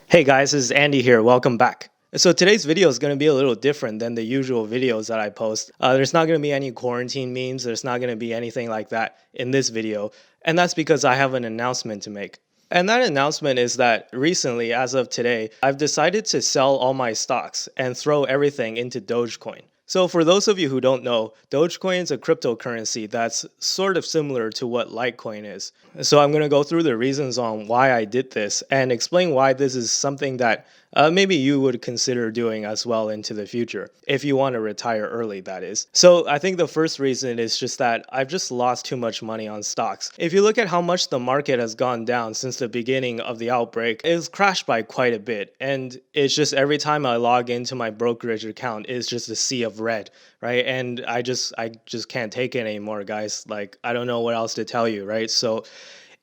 Hey guys, this is Andy here. Welcome back. So today's video is going to be a little different than the usual videos that I post. There's not going to be any quarantine memes. There's not going to be anything like that in this video. And that's because I have an announcement to make. And that announcement is that recently, as of today, I've decided to sell all my stocks and throw everything into Dogecoin. So for those of you who don't know, Dogecoin is a cryptocurrency that's sort of similar to what Litecoin is. So I'm going to go through the reasons on why I did this and explain why this is something that maybe you would consider doing as well into the future, if you want to retire early, that is. So I think the first reason is just that I've just lost too much money on stocks. If you look at how much the market has gone down since the beginning of the outbreak, it's crashed by quite a bit. And it's just every time I log into my brokerage account, it's just a sea of red, right? And I just can't take it anymore, guys. Like, I don't know what else to tell you, right? So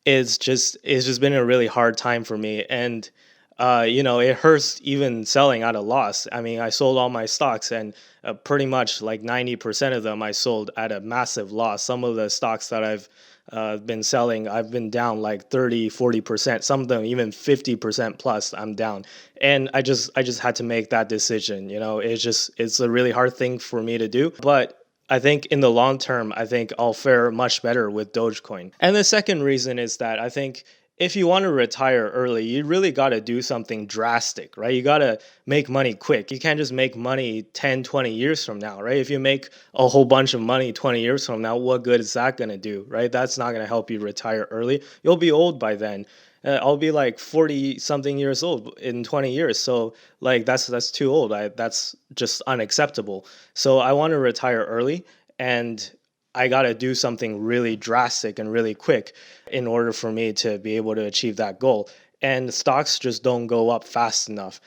it's just been a really hard time for me. And it hurts even selling at a loss. I mean, I sold all my stocks and pretty much like 90% of them I sold at a massive loss. Some of the stocks that I've been selling, I've been down like 30-40%, some of them even 50% plus I'm down. And I just had to make that decision. It's a really hard thing for me to do, but I think in the long term, I think I'll fare much better with Dogecoin. And the second reason is that I think if you want to retire early, you really got to do something drastic, right? You got to make money quick. You can't just make money 10, 20 years from now, right? If you make a whole bunch of money 20 years from now, what good is that going to do, right? That's not going to help you retire early. You'll be old by then. I'll be like 40 something years old in 20 years. So like that's too old. That's just unacceptable. So I want to retire early, and I got to do something really drastic and really quick in order for me to be able to achieve that goal. And stocks just don't go up fast enough.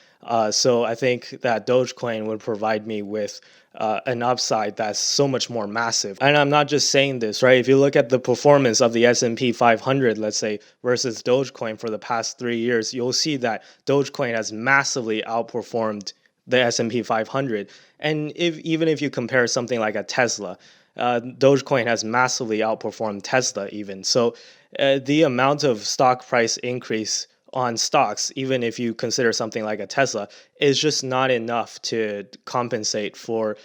So I think that Dogecoin would provide me with an upside that's so much more massive. And I'm not just saying this, right? If you look at the performance of the S&P 500, let's say, versus Dogecoin for the past 3 years, you'll see that Dogecoin has massively outperformed the S&P 500. And even if you compare something like a Tesla, Dogecoin has massively outperformed Tesla even. So the amount of stock price increase on stocks, even if you consider something like a Tesla, is just not enough to compensate for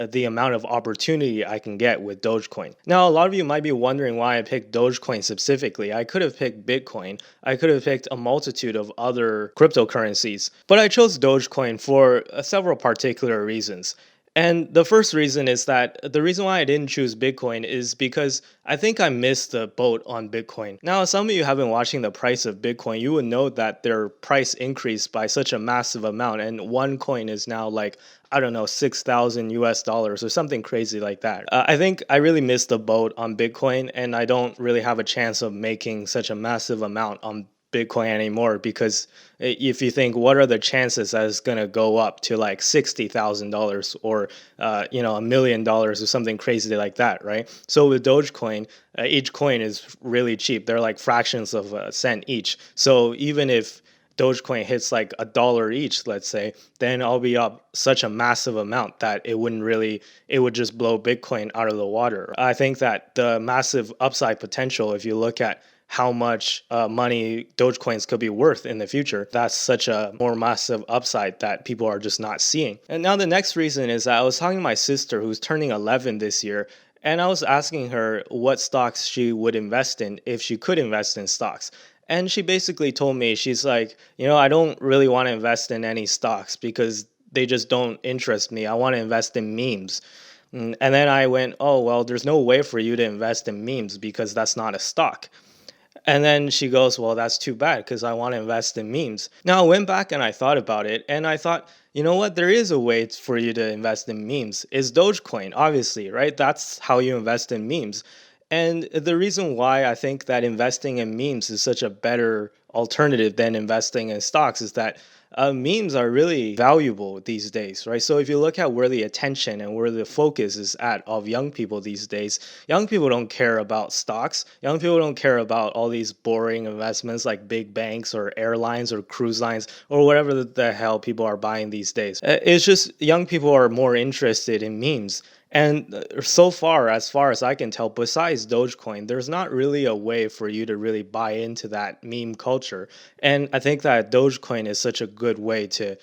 the amount of opportunity I can get with Dogecoin. Now, a lot of you might be wondering why I picked Dogecoin specifically. I could have picked Bitcoin. I could have picked a multitude of other cryptocurrencies, but I chose Dogecoin for several particular reasons. And the first reason is that the reason why I didn't choose Bitcoin is because I think I missed the boat on Bitcoin. Now, some of you have been watching the price of Bitcoin. You would know that their price increased by such a massive amount. And one coin is now like, I don't know, 6,000 US dollars or something crazy like that. I think I really missed the boat on Bitcoin, and I don't really have a chance of making such a massive amount on Bitcoin anymore, because if you think, what are the chances that it's going to go up to like $60,000 or $1 million or something crazy like that, right? So with Dogecoin, each coin is really cheap. They're like fractions of a cent each. So even if Dogecoin hits like $1 each, let's say, then I'll be up such a massive amount that it would just blow Bitcoin out of the water. I think that the massive upside potential, if you look at how much money Dogecoins could be worth in the future, that's such a more massive upside that people are just not seeing. And now the next reason is that I was talking to my sister, who's turning 11 this year, and I was asking her what stocks she would invest in if she could invest in stocks. And she basically told me, she's like, I don't really want to invest in any stocks because they just don't interest me. I want to invest in memes. And then I went, oh, well, there's no way for you to invest in memes because that's not a stock. And then she goes, well, that's too bad because I want to invest in memes. Now, I went back and I thought about it, and I thought, you know what? There is a way for you to invest in memes. It's Dogecoin, obviously, right? That's how you invest in memes. And the reason why I think that investing in memes is such a better alternative than investing in stocks is that memes are really valuable these days, right? So if you look at where the attention and where the focus is at of young people these days, young people don't care about stocks. Young people don't care about all these boring investments like big banks or airlines or cruise lines or whatever the hell people are buying these days. It's just young people are more interested in memes. And so far as I can tell, besides Dogecoin, there's not really a way for you to really buy into that meme culture. And I think that Dogecoin is such a good way to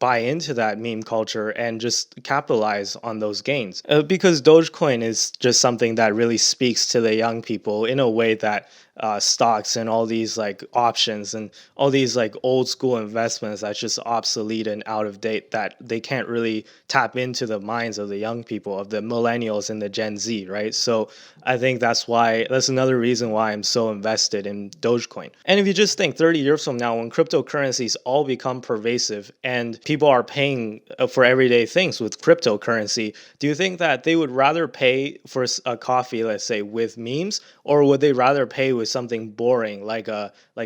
buy into that meme culture and just capitalize on those gains. Because Dogecoin is just something that really speaks to the young people in a way that stocks and all these like options and all these like old school investments that's just obsolete and out of date, that they can't really tap into the minds of the young people, of the millennials and the Gen Z, right? So I think that's another reason why I'm so invested in Dogecoin. And if you just think 30 years from now, when cryptocurrencies all become pervasive and people are paying for everyday things with cryptocurrency, do you think that they would rather pay for a coffee, let's say, with memes, or would they rather pay with something boring like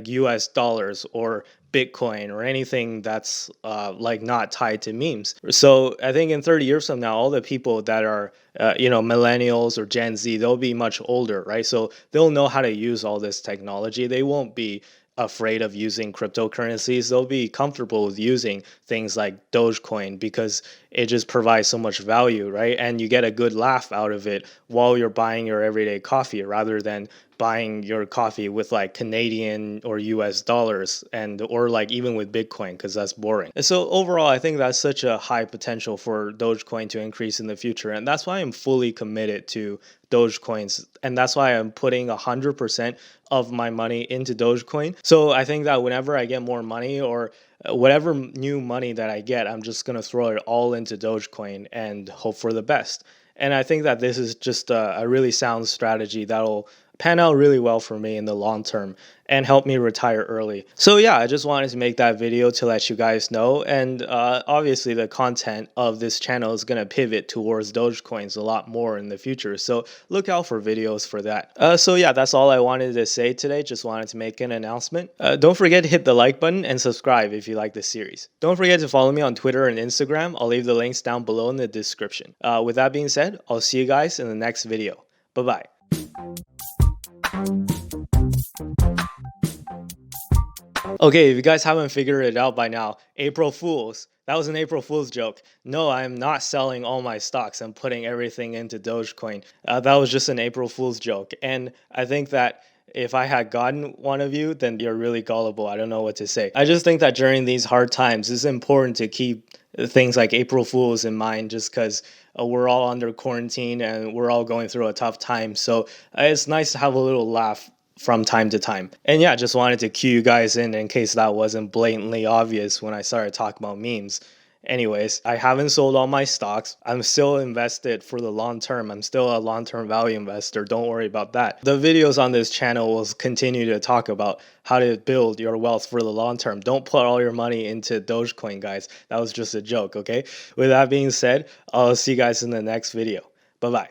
US dollars or Bitcoin or anything that's like not tied to memes? So I think in 30 years from now, all the people that are millennials or Gen Z, they'll be much older, right? So they'll know how to use all this technology. They won't be afraid of using cryptocurrencies. They'll be comfortable with using things like Dogecoin because it just provides so much value, right? And you get a good laugh out of it while you're buying your everyday coffee, rather than buying your coffee with like Canadian or US dollars or like even with Bitcoin, because that's boring. And so overall, I think that's such a high potential for Dogecoin to increase in the future. And that's why I'm fully committed to Dogecoins. And that's why I'm putting 100% of my money into Dogecoin. So I think that whenever I get more money or whatever new money that I get, I'm just going to throw it all into Dogecoin and hope for the best. And I think that this is just a really sound strategy that'll pan out really well for me in the long term and help me retire early. So yeah, I just wanted to make that video to let you guys know. And obviously the content of this channel is going to pivot towards Dogecoins a lot more in the future. So look out for videos for that. So yeah, that's all I wanted to say today. Just wanted to make an announcement. Don't forget to hit the like button and subscribe if you like this series. Don't forget to follow me on Twitter and Instagram. I'll leave the links down below in the description. With that being said, I'll see you guys in the next video. Bye-bye. Okay, if you guys haven't figured it out by now, April Fools. That was an April Fool's joke. No, I'm not selling all my stocks. I'm putting everything into Dogecoin. That was just an April Fool's joke. And I think that if I had gotten one of you, then you're really gullible. I don't know what to say. I just think that during these hard times, it's important to keep things like April Fools in mind, just because we're all under quarantine and we're all going through a tough time. So it's nice to have a little laugh from time to time. And yeah, just wanted to cue you guys in case that wasn't blatantly obvious when I started talking about memes. Anyways, I haven't sold all my stocks. I'm still invested for the long term. I'm still a long-term value investor. Don't worry about that. The videos on this channel will continue to talk about how to build your wealth for the long term. Don't put all your money into Dogecoin, guys. That was just a joke, okay? With that being said, I'll see you guys in the next video. Bye-bye.